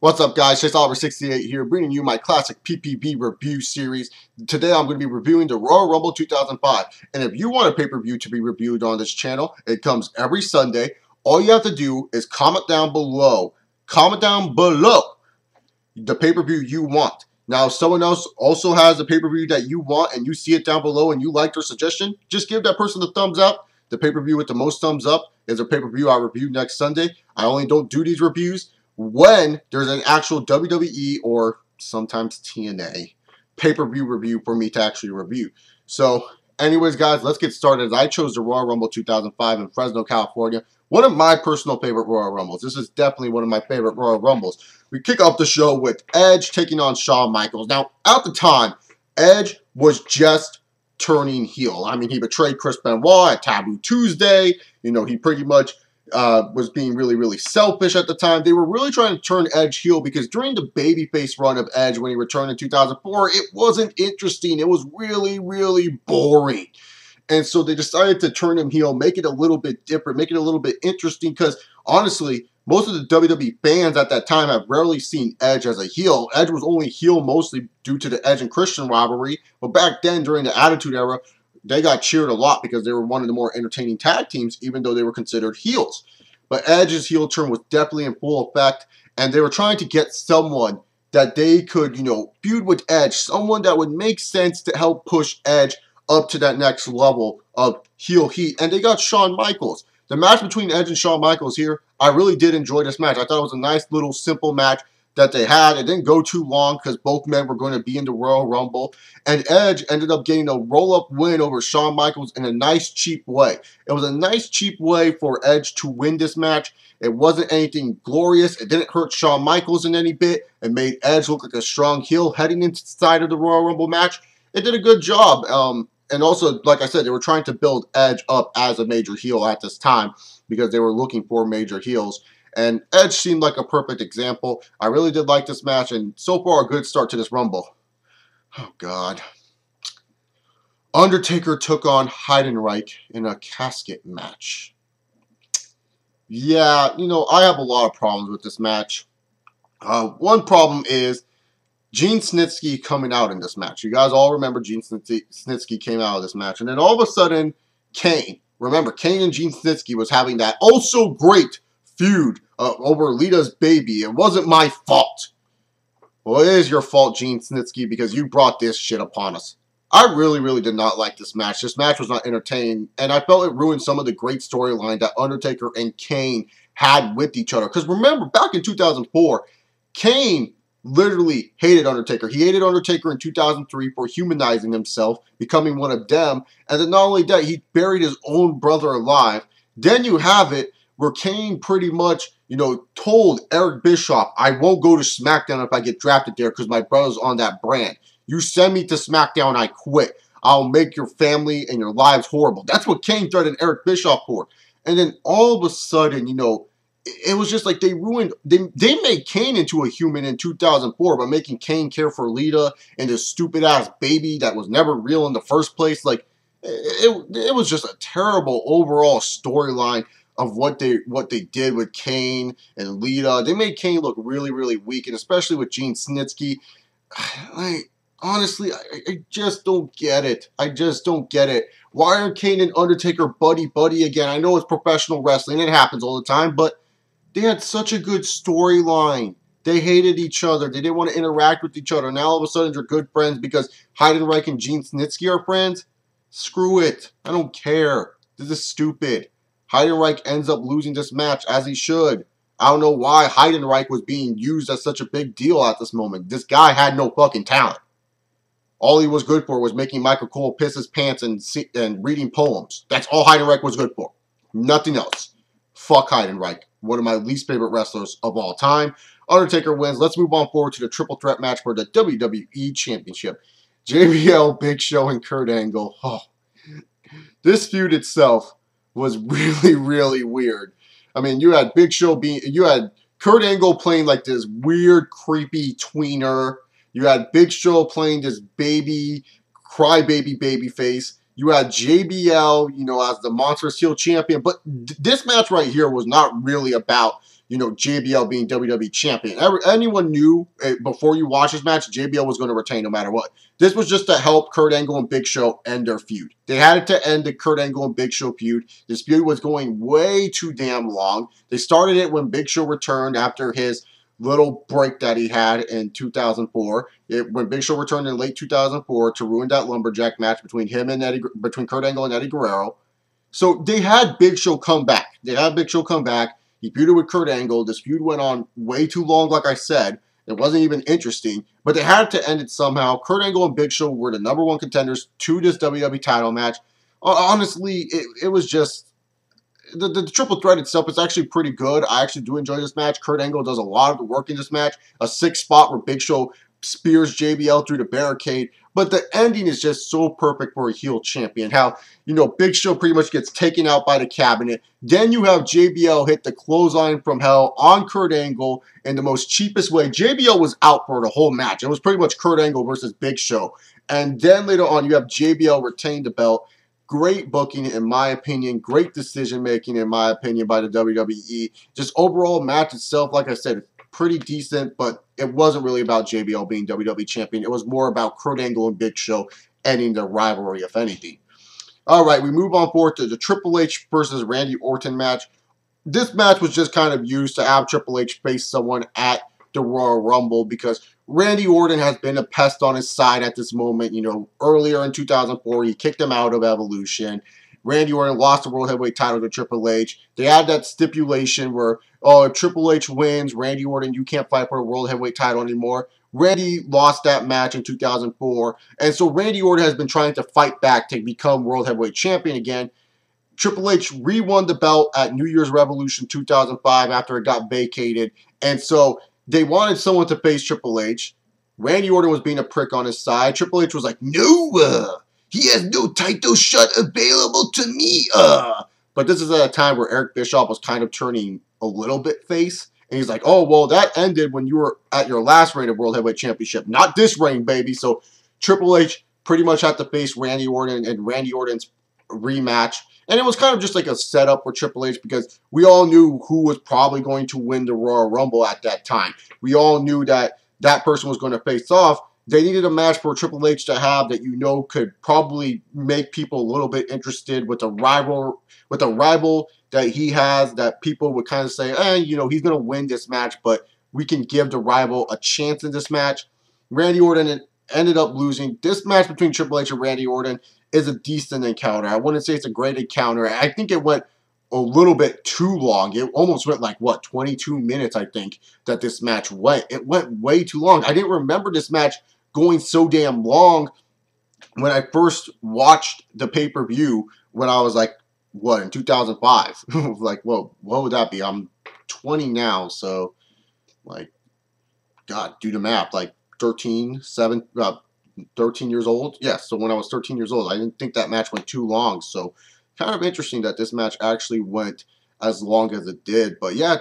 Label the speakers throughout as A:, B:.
A: What's up, guys? Chase Oliver 68 here, bringing you my classic PPV review series. Today I'm going to be reviewing the Royal Rumble 2005. And if you want a pay-per-view to be reviewed on this channel, it comes every Sunday. All you have to do is comment down below. Comment down below the pay-per-view you want. Now, if someone else also has a pay-per-view that you want and you see it down below and you like their suggestion, just give that person the thumbs up. The pay-per-view with the most thumbs up is a pay-per-view I review next Sunday. I only don't do these reviews when there's an actual WWE or sometimes TNA pay-per-view review for me to actually review. So anyways, guys, let's get started. I chose the Royal Rumble 2005 in Fresno, California. One of my personal favorite Royal Rumbles. This is definitely one of my favorite Royal Rumbles. We kick off the show with Edge taking on Shawn Michaels. Now, at the time, Edge was just turning heel. I mean, he betrayed Chris Benoit at Taboo Tuesday. You know, he pretty much was being really selfish at the time. They were really trying to turn Edge heel because during the babyface run of Edge when he returned in 2004, it wasn't interesting. It was really boring. And so they decided to turn him heel, make it a little bit different, make it a little bit interesting because honestly, most of the WWE fans at that time have rarely seen Edge as a heel. Edge was only heel mostly due to the Edge and Christian rivalry. But back then, during the Attitude Era, they got cheered a lot because they were one of the more entertaining tag teams, even though they were considered heels. But Edge's heel turn was definitely in full effect, and they were trying to get someone that they could, you know, feud with Edge, someone that would make sense to help push Edge up to that next level of heel heat. And they got Shawn Michaels. The match between Edge and Shawn Michaels here, I really did enjoy this match. I thought it was a nice little simple match that they had. It didn't go too long because both men were going to be in the Royal Rumble. And Edge ended up getting a roll-up win over Shawn Michaels in a nice, cheap way. It was a nice, cheap way for Edge to win this match. It wasn't anything glorious. It didn't hurt Shawn Michaels in any bit. It made Edge look like a strong heel heading inside of the Royal Rumble match. It did a good job. And also, like I said, they were trying to build Edge up as a major heel at this time because they were looking for major heels. And Edge seemed like a perfect example. I really did like this match, and so far a good start to this Rumble. Oh, God. Undertaker took on Heidenreich in a casket match. Yeah, you know, I have a lot of problems with this match. One problem is Gene Snitsky coming out in this match. You guys all remember Gene Snitsky came out of this match. And then all of a sudden, Kane. Remember, Kane and Gene Snitsky was having that oh-so-great feud over Lita's baby. It wasn't my fault. Well, it is your fault, Gene Snitsky, because you brought this shit upon us. I really did not like this match. This match was not entertaining, and I felt it ruined some of the great storyline that Undertaker and Kane had with each other. Because remember, back in 2004, Kane literally hated Undertaker. He hated Undertaker in 2003 for humanizing himself, becoming one of them, and then not only that, he buried his own brother alive. Then you have it where Kane pretty much, you know, told Eric Bischoff, I won't go to SmackDown if I get drafted there because my brother's on that brand. You send me to SmackDown, I quit. I'll make your family and your lives horrible. That's what Kane threatened Eric Bischoff for. And then all of a sudden, you know, it was just like they ruined, they made Kane into a human in 2004 by making Kane care for Lita and this stupid-ass baby that was never real in the first place. Like, it was just a terrible overall storyline of what they did with Kane and Lita. They made Kane look really weak, and especially with Gene Snitsky. Like, honestly, I just don't get it. I just don't get it. Why are Kane and Undertaker buddy again? I know it's professional wrestling. It happens all the time, but they had such a good storyline. They hated each other. They didn't want to interact with each other. Now all of a sudden they're good friends because Heidenreich and Gene Snitsky are friends? Screw it. I don't care. This is stupid. Heidenreich ends up losing this match, as he should. I don't know why Heidenreich was being used as such a big deal at this moment. This guy had no fucking talent. All he was good for was making Michael Cole piss his pants and reading poems. That's all Heidenreich was good for. Nothing else. Fuck Heidenreich. One of my least favorite wrestlers of all time. Undertaker wins. Let's move on forward to the triple threat match for the WWE Championship. JBL, Big Show, and Kurt Angle. Oh. This feud itself was really weird. I mean, you had you had Kurt Angle playing like this weird, creepy tweener. You had Big Show playing this crybaby baby face. You had JBL, you know, as the Monstrous Heel champion. But this match right here was not really about JBL being WWE champion. Anyone knew before you watch this match, JBL was going to retain no matter what. This was just to help Kurt Angle and Big Show end their feud. They had it to end the Kurt Angle and Big Show feud. This feud was going way too damn long. They started it when Big Show returned after his little break that he had in 2004. When Big Show returned in late 2004 to ruin that lumberjack match between Kurt Angle and Eddie Guerrero. So they had Big Show come back. He feuded with Kurt Angle. This feud went on way too long, like I said. It wasn't even interesting, but they had to end it somehow. Kurt Angle and Big Show were the #1 contenders to this WWE title match. Honestly, it was just... The triple threat itself is actually pretty good. I actually do enjoy this match. Kurt Angle does a lot of the work in this match. A 6 spot where Big Show spears JBL through the barricade. But the ending is just so perfect for a heel champion. How, Big Show pretty much gets taken out by the cabinet. Then you have JBL hit the clothesline from hell on Kurt Angle in the most cheapest way. JBL was out for the whole match. It was pretty much Kurt Angle versus Big Show. And then later on, you have JBL retain the belt. Great booking, in my opinion. Great decision-making, in my opinion, by the WWE. Just overall match itself, like I said, pretty decent, but it wasn't really about JBL being WWE champion. It was more about Kurt Angle and Big Show ending their rivalry, if anything. All right, we move on forward to the Triple H versus Randy Orton match. This match was just kind of used to have Triple H face someone at the Royal Rumble because Randy Orton has been a pest on his side at this moment. Earlier in 2004, he kicked him out of Evolution. Randy Orton lost the World Heavyweight title to Triple H. They had that stipulation where, if Triple H wins, Randy Orton, you can't fight for the World Heavyweight title anymore. Randy lost that match in 2004. And so Randy Orton has been trying to fight back to become World Heavyweight Champion again. Triple H re-won the belt at New Year's Revolution 2005 after it got vacated. And so they wanted someone to face Triple H. Randy Orton was being a prick on his side. Triple H was like, no, he has no title shot available to me. But this is at a time where Eric Bischoff was kind of turning a little bit face. And he's like, oh, well, that ended when you were at your last reign of World Heavyweight Championship. Not this reign, baby. So Triple H pretty much had to face Randy Orton and Randy Orton's rematch. And it was kind of just like a setup for Triple H because we all knew who was probably going to win the Royal Rumble at that time. We all knew that that person was going to face off. They needed a match for Triple H to have that could probably make people a little bit interested with a rival that he has that people would kind of say, he's going to win this match, but we can give the rival a chance in this match. Randy Orton ended up losing. This match between Triple H and Randy Orton is a decent encounter. I wouldn't say it's a great encounter. I think it went a little bit too long. It almost went 22 minutes, I think, that this match went. It went way too long. I didn't remember this match going so damn long when I first watched the pay-per-view when I was in 2005? What would that be? I'm 20 now, so, God, do the math. 13 years old. Yes, so when I was 13 years old, I didn't think that match went too long. So kind of interesting that this match actually went as long as it did. But yeah,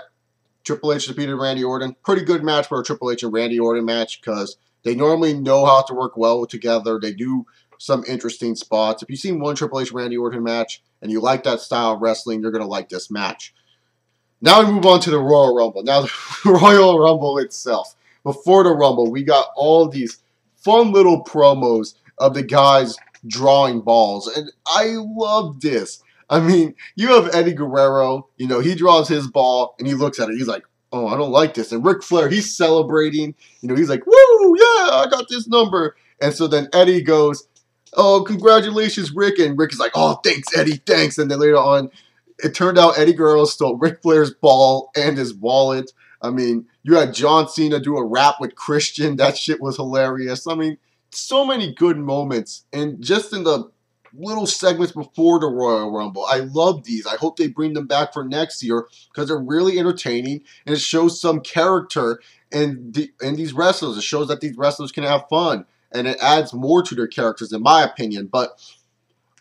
A: Triple H defeated Randy Orton. Pretty good match for a Triple H and Randy Orton match because they normally know how to work well together. They do some interesting spots. If you've seen one Triple H Randy Orton match and you like that style of wrestling, you're going to like this match. Now we move on to the Royal Rumble. Now the Royal Rumble itself. Before the Rumble, we got all these fun little promos of the guys drawing balls. And I love this. I mean, you have Eddie Guerrero, he draws his ball and he looks at it. He's like, oh, I don't like this. And Ric Flair, he's celebrating. He's like, woo, yeah, I got this number. And so then Eddie goes, oh, congratulations, Rick. And Rick is like, oh, thanks, Eddie, thanks. And then later on, it turned out Eddie Guerrero stole Ric Flair's ball and his wallet. I mean, you had John Cena do a rap with Christian. That shit was hilarious. I mean, so many good moments. And just in the little segments before the Royal Rumble, I love these. I hope they bring them back for next year because they're really entertaining. And it shows some character in these wrestlers. It shows that these wrestlers can have fun. And it adds more to their characters, in my opinion. But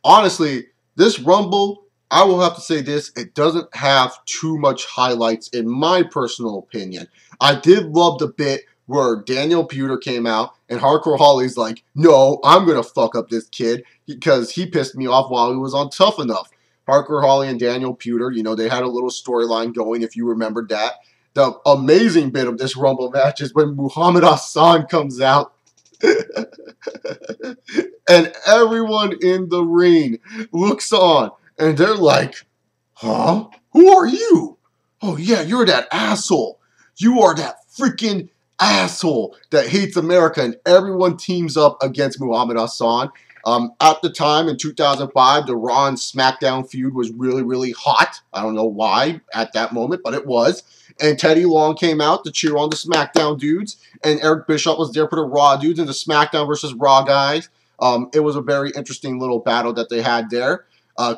A: honestly, this Rumble, I will have to say this, it doesn't have too much highlights in my personal opinion. I did love the bit where Daniel Puder came out and Hardcore Holly's like, no, I'm going to fuck up this kid because he pissed me off while he was on Tough Enough. Hardcore Holly and Daniel Puder, they had a little storyline going if you remembered that. the amazing bit of this Rumble match is when Muhammad Hassan comes out. And everyone in the ring looks on. And they're like, huh? Who are you? Oh, yeah, you're that asshole. You are that freaking asshole that hates America. And everyone teams up against Muhammad Hassan. At the time, in 2005, the Raw and SmackDown feud was really, really hot. I don't know why at that moment, but it was. And Teddy Long came out to cheer on the SmackDown dudes. And Eric Bischoff was there for the Raw dudes and the SmackDown versus Raw guys. It was a very interesting little battle that they had there.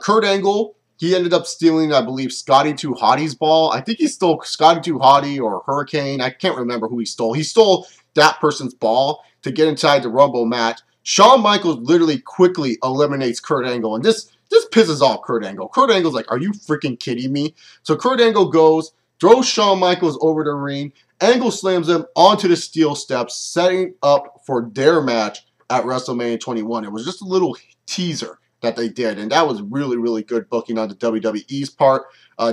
A: Kurt Angle, he ended up stealing, I believe, Scotty 2 Hottie's ball. I think he stole Scotty 2 Hottie or Hurricane. I can't remember who he stole. He stole that person's ball to get inside the Rumble match. Shawn Michaels literally quickly eliminates Kurt Angle. And this pisses off Kurt Angle. Kurt Angle's like, are you freaking kidding me? So Kurt Angle goes, throws Shawn Michaels over the ring. Angle slams him onto the steel steps, setting up for their match at WrestleMania 21. It was just a little teaser that they did, and that was really, really good booking on the WWE's part.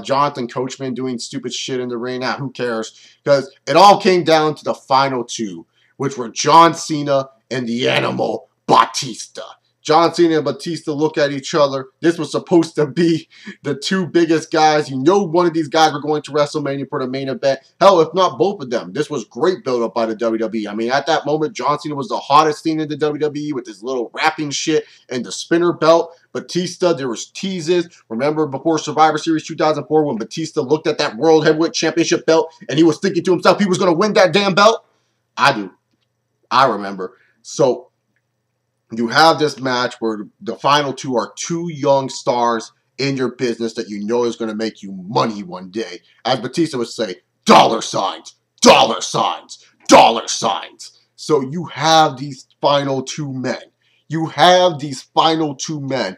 A: Jonathan Coachman doing stupid shit in the ring. Who cares? Because it all came down to the final two, which were John Cena and the Animal Batista. John Cena and Batista look at each other. This was supposed to be the two biggest guys. You know one of these guys were going to WrestleMania for the main event. Hell, if not both of them. This was great build-up by the WWE. I mean, at that moment, John Cena was the hottest thing in the WWE with his little rapping shit and the spinner belt. Batista, there was teases. Remember before Survivor Series 2004 when Batista looked at that World Heavyweight Championship belt and he was thinking to himself he was going to win that damn belt? I do. I remember. So you have this match where the final two are two young stars in your business that you know is going to make you money one day. As Batista would say, dollar signs, dollar signs, dollar signs. So you have these final two men. You have these final two men.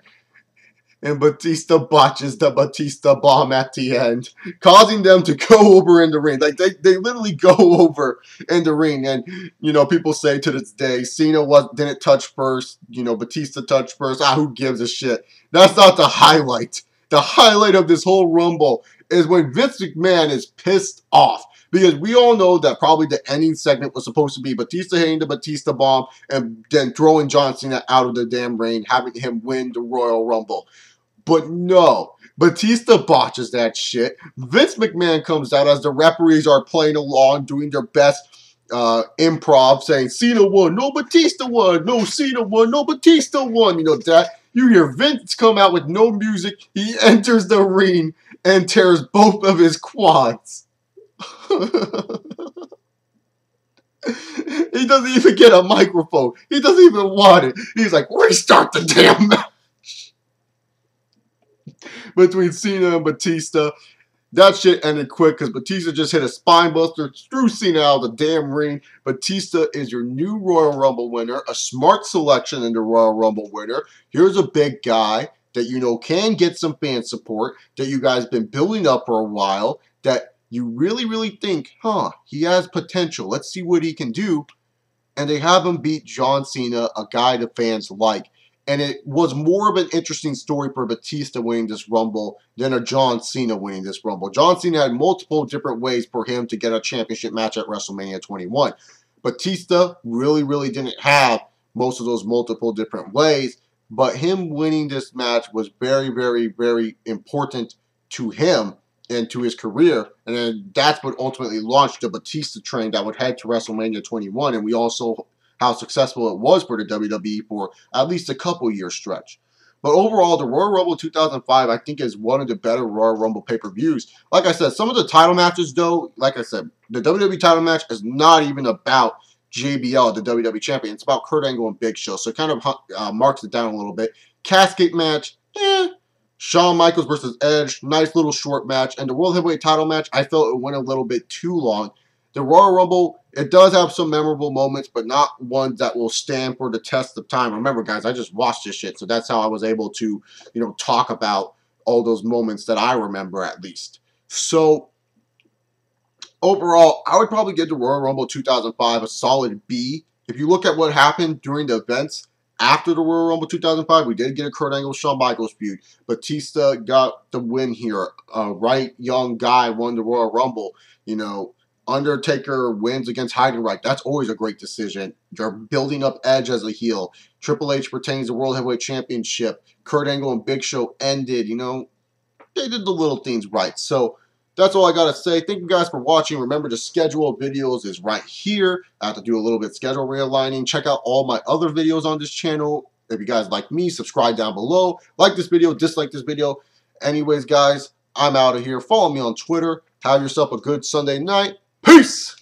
A: And Batista botches the Batista bomb at the end, causing them to go over in the ring. Like, they literally go over in the ring. And, you know, people say to this day, Cena didn't touch first. You know, Batista touched first. Who gives a shit? That's not the highlight. The highlight of this whole Rumble is when Vince McMahon is pissed off. Because we all know that probably the ending segment was supposed to be Batista hitting the Batista bomb and then throwing John Cena out of the damn ring, having him win the Royal Rumble. But no, Batista botches that shit. Vince McMahon comes out as the referees are playing along, doing their best improv, saying Cena won, no Batista won, no Cena won, no Batista won. You know that. You hear Vince come out with no music. He enters the ring and tears both of his quads. He doesn't even get a microphone. He doesn't even want it. He's like, restart the damn match. Between Cena and Batista. That shit ended quick because Batista just hit a spine buster, threw Cena out of the damn ring. Batista is your new Royal Rumble winner, a smart selection in the Royal Rumble winner. Here's a big guy that you know can get some fan support, that you guys been building up for a while, that you really, really think, he has potential. Let's see what he can do. And they have him beat John Cena, a guy the fans like. And it was more of an interesting story for Batista winning this Rumble than a John Cena winning this Rumble. John Cena had multiple different ways for him to get a championship match at WrestleMania 21. Batista really, really didn't have most of those multiple different ways. But him winning this match was very, very, very important to him and to his career. And then that's what ultimately launched the Batista train that would head to WrestleMania 21. And we also how successful it was for the WWE for at least a couple year stretch. But overall, the Royal Rumble 2005, I think, is one of the better Royal Rumble pay-per-views. Like I said, some of the title matches, though, like I said, the WWE title match is not even about JBL, the WWE champion. It's about Kurt Angle and Big Show. So it kind of marks it down a little bit. Casket match, Shawn Michaels versus Edge, nice little short match. And the World Heavyweight title match, I felt it went a little bit too long. The Royal Rumble, it does have some memorable moments, but not ones that will stand for the test of time. Remember, guys, I just watched this shit, so that's how I was able to, you know, talk about all those moments that I remember at least. So, overall, I would probably give the Royal Rumble 2005 a solid B. If you look at what happened during the events, After the Royal Rumble 2005, we did get a Kurt Angle Shawn Michaels feud. Batista got the win here. A right young guy won the Royal Rumble. You know, Undertaker wins against Heidenreich. That's always a great decision. You're building up Edge as a heel. Triple H retains the World Heavyweight Championship. Kurt Angle and Big Show ended. You know, they did the little things right. So that's all I got to say. Thank you guys for watching. Remember, the schedule of videos is right here. I have to do a little bit of schedule realigning. Check out all my other videos on this channel. If you guys like me, subscribe down below. Like this video, dislike this video. Anyways, guys, I'm out of here. Follow me on Twitter. Have yourself a good Sunday night. Peace!